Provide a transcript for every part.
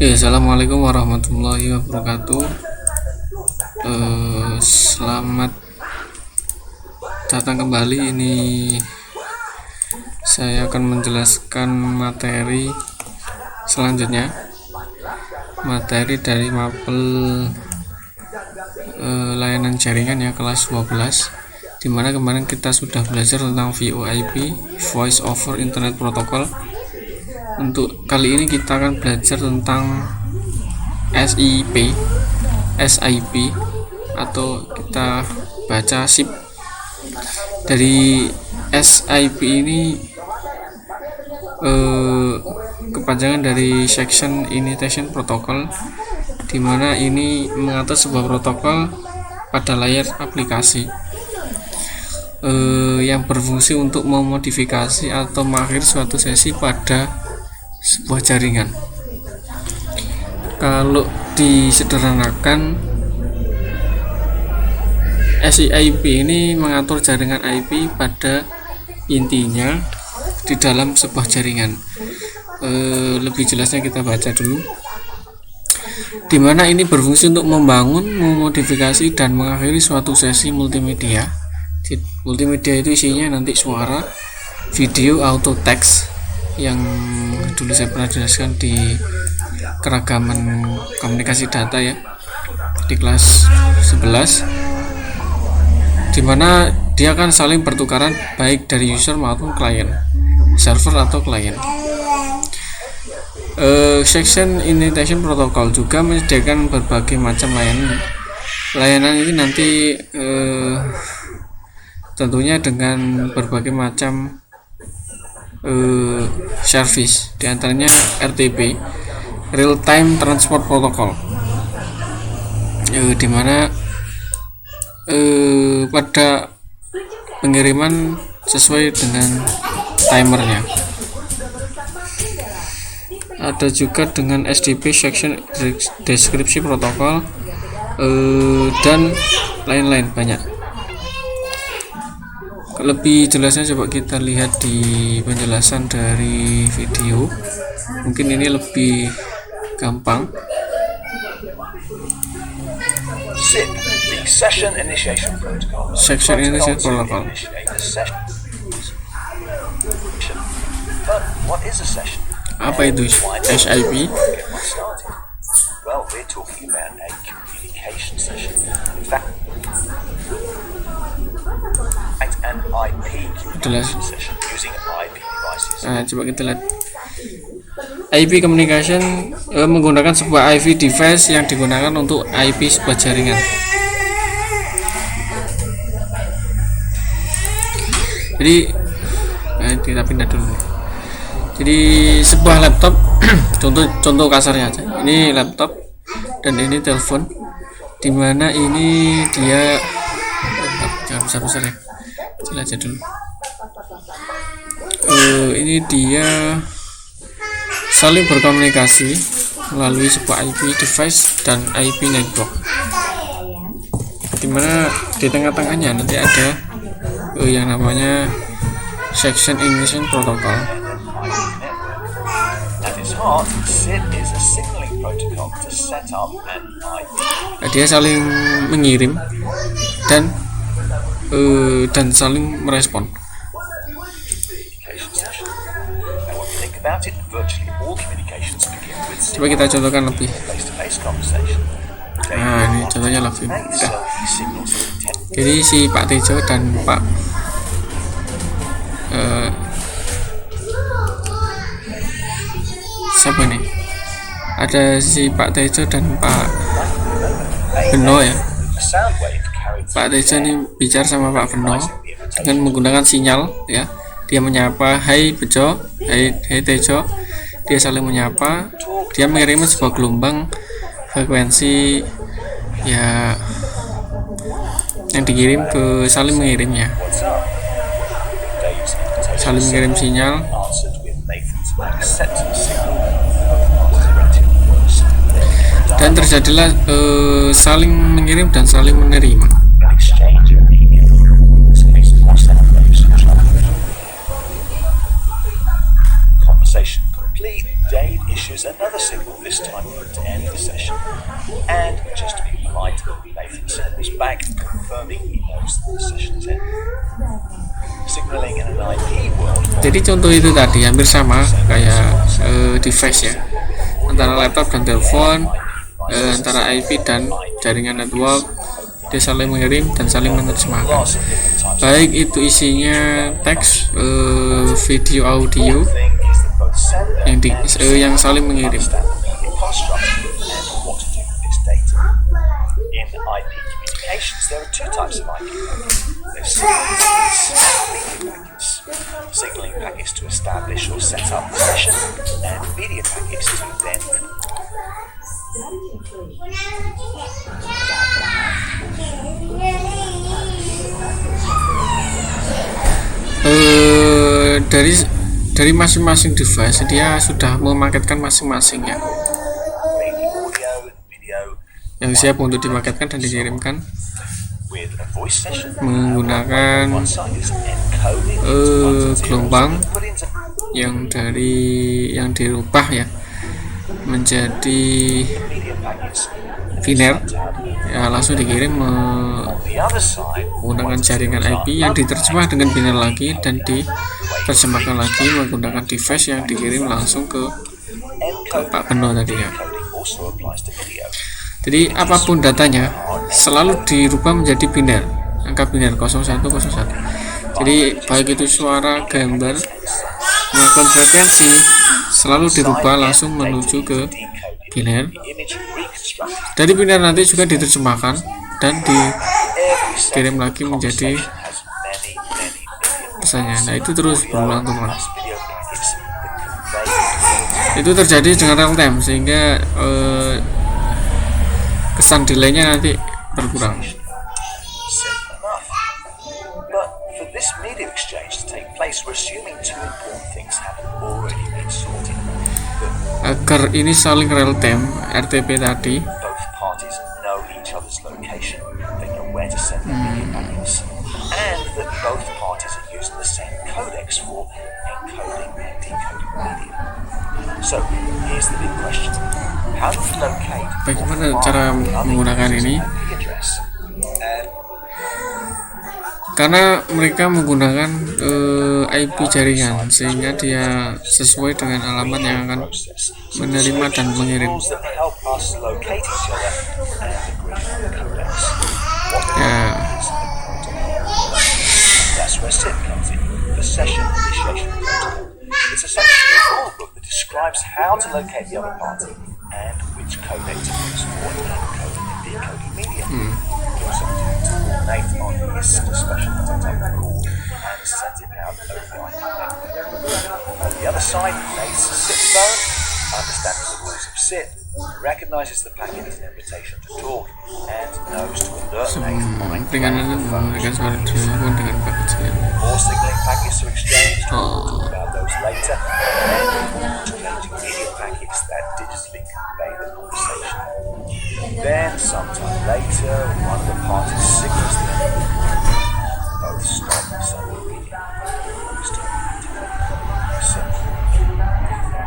Ya, assalamualaikum warahmatullahi wabarakatuh. Selamat datang kembali. Ini saya akan menjelaskan materi selanjutnya, materi dari mapel layanan jaringan ya, kelas 12, dimana kemarin kita sudah belajar tentang VoIP, Voice over Internet Protocol. Untuk kali ini kita akan belajar tentang SIP atau kita baca SIP. Dari SIP ini kepanjangan dari Section Initiation Protocol, dimana ini mengatur sebuah protokol pada layar aplikasi yang berfungsi untuk memodifikasi atau mengakhiri suatu sesi pada sebuah jaringan. Kalau disederhanakan, SIP ini mengatur jaringan IP pada intinya di dalam sebuah jaringan. Lebih jelasnya kita baca dulu, dimana ini berfungsi untuk membangun, memodifikasi, dan mengakhiri suatu sesi multimedia. Multimedia itu isinya nanti suara, video, auto, teks, yang dulu saya pernah jelaskan di keragaman komunikasi data ya, di kelas 11, dimana dia akan saling bertukaran baik dari user maupun klien, server atau klien. Section Initiation Protocol juga menyediakan berbagai macam layanan ini nanti tentunya dengan berbagai macam service, diantaranya RTP, Real Time Transport Protocol, dimana pada pengiriman sesuai dengan timernya. Ada juga dengan SDP, Section Description Protocol, dan lain-lain banyak. Lebih jelasnya coba kita lihat di penjelasan dari video, mungkin ini lebih gampang. SIP, the Session Initiation Protocol. Section Initiation Protocol. But what is a session? Apa itu SIP? Well, we're talking about a communication session. In fact, an IP communication session using IP devices. Nah, coba kita lihat. IP communication menggunakan sebuah IP device yang digunakan untuk IP sebuah jaringan. Jadi kita pindah dulu. Jadi sebuah laptop, contoh kasarnya aja. Ini laptop dan ini telepon, dimana ini dia jangan besar-besar ya. Kecil aja dulu. Ini dia saling berkomunikasi melalui sebuah IP device dan IP network, dimana di tengah-tengahnya nanti ada yang namanya Section Initiation Protocol. At its heart, SIP is a signaling protocol to set up an IP. Dia saling mengirim dan saling merespon. Coba kita contohkan lebih. Nah, ini contohnya lebih mudah. Jadi si Pak Tejo dan Pak siapa nih? Ada si Pak Tejo dan Pak Beno ya. Pak Tejo ini bicara sama Pak Beno dengan menggunakan sinyal ya. Dia menyapa, "Hai Bejo, hai Tejo." Dia saling menyapa. Dia mengirim sebuah gelombang frekuensi ya yang dikirim ke saling mengirimnya. Saling mengirim sinyal. Dan terjadilah saling mengirim dan saling menerima. signal this time to end the session. And just to be polite, Nathan signals back, confirming he knows that the session is ended. Signaling in an IP world. Jadi contoh itu tadi hampir sama kayak device ya, antara laptop dan telepon, antara IP dan jaringan network, dia saling mengirim dan saling menerjemahkan, baik itu isinya teks, video, audio yang saling mengirim. In IP communications, there are two types of IP. There's signaling packets to establish or set up the session, and media packets to then. Dari masing-masing device dia sudah memaketkan masing-masing ya, yang siap untuk dipaketkan dan dikirimkan menggunakan gelombang yang dirubah ya menjadi biner ya, langsung dikirim menggunakan jaringan IP yang diterjemah dengan biner lagi dan diterjemahkan lagi menggunakan device yang dikirim langsung ke Pak Beno tadi ya. Jadi apapun datanya selalu dirubah menjadi biner, angka biner 0101. Jadi baik itu suara, gambar, maupun frekuensi selalu dirubah langsung menuju ke biner. Dari biner nanti juga diterjemahkan dan dikirim lagi menjadi pesannya. Nah itu terus berulang teman. Itu terjadi dengan real time sehingga kesan delaynya nanti berkurang. Agar ini saling real time RTP tadi, bagaimana cara menggunakan ini? Karena mereka menggunakan IP jaringan sehingga dia sesuai dengan alamat yang akan menerima dan mengirim. Ya. It's essentially a rule book that describes how to locate the other party and which codec to use for encoding and decoding media. You also need to coordinate on ISC special to take the call and send it out over the IP network. On the other side, Nate's SIP phone, understanding the rules of SIP, recognizes the packet as an invitation to talk and knows to alert Nate dengan suara telepon dengan paket SIP. More signaling packets are exchanged. Later, and changing media packets that digitally convey the conversation. Then, sometime later, one of the parties signals the end of the call. Both stop sending media.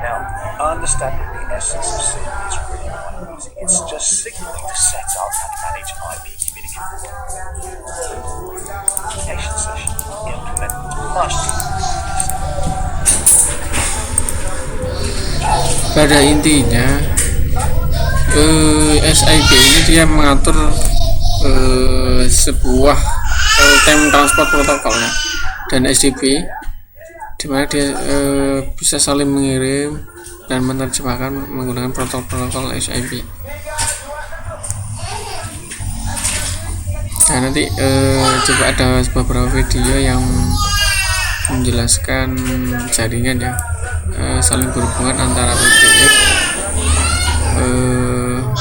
Now, understanding the essence of SIP is really quite easy. It's just signaling to set up and manage IP communication session. Implement much. Pada intinya SIP ini dia mengatur sebuah real-time transport protokolnya dan SDP, dimana dia bisa saling mengirim dan menerjemahkan menggunakan protokol SIP. Nah nanti coba ada beberapa video yang menjelaskan jaringan ya, saling berhubungan antara VPF,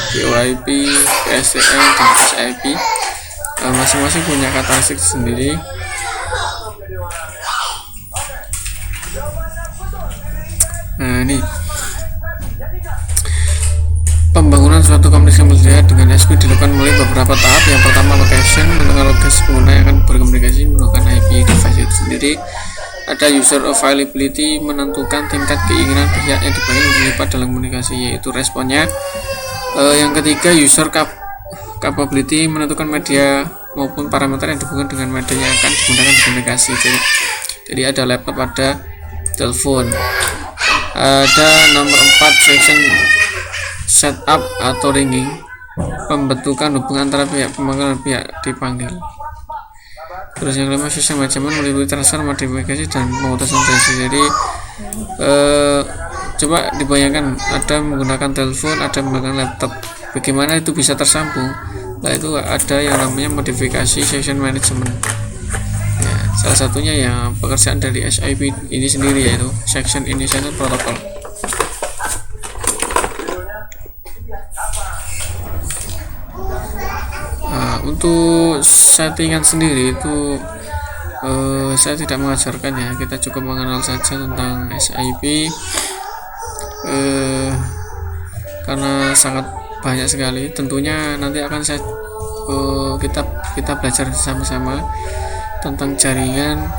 VoIP, PSTN, dan SIP. Masing-masing punya karakteristik sendiri. Nah ini pembangunan suatu komunikasi multimedia dengan SP dilakukan melalui beberapa tahap. Yang pertama location, menentukan lokasi pengguna yang akan berkomunikasi menggunakan IP device itu sendiri. Ada user availability, menentukan tingkat keinginan pihak yang dipanggil untuk terlibat dalam komunikasi, yaitu responnya. Yang ketiga, user capability, menentukan media maupun parameter yang dihubungkan dengan media yang akan digunakan di komunikasi. Jadi ada laptop, ada telepon. Ada nomor 4, section setup atau ringing, pembentukan hubungan antara pihak pemanggil dan pihak dipanggil. Terus yang kelima, sistem manajemen meliputi transfer, modifikasi, dan pemutusan sesi. Jadi coba dibayangkan ada menggunakan telepon, ada menggunakan laptop, bagaimana itu bisa tersambung? Nah, itu ada yang namanya modifikasi session management. Ya, salah satunya yang pekerjaan dari SIP ini sendiri, yaitu Section Initiation Protocol. Untuk settingan sendiri itu saya tidak mengajarkan ya, kita cukup mengenal saja tentang SIP karena sangat banyak sekali. Tentunya nanti akan kita belajar sama-sama tentang jaringan.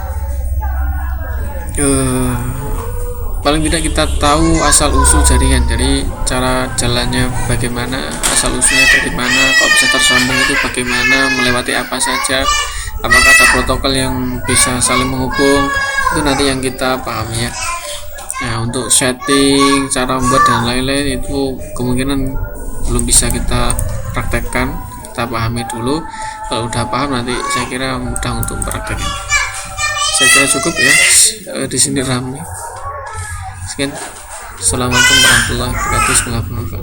Paling tidak kita tahu asal usul jaringan, jadi cara jalannya bagaimana, asal usulnya dari mana, kok bisa tersambung itu bagaimana, melewati apa saja, apakah ada protokol yang bisa saling menghubung, itu nanti yang kita pahami ya. Nah, untuk setting, cara membuat dan lain-lain itu kemungkinan belum bisa kita praktekkan, kita pahami dulu. Kalau udah paham nanti saya kira mudah untuk prakteknya. Saya kira cukup ya, di sini ramai. Sekian, assalamualaikum warahmatullahi wabarakatuh. Semoga bermanfaat.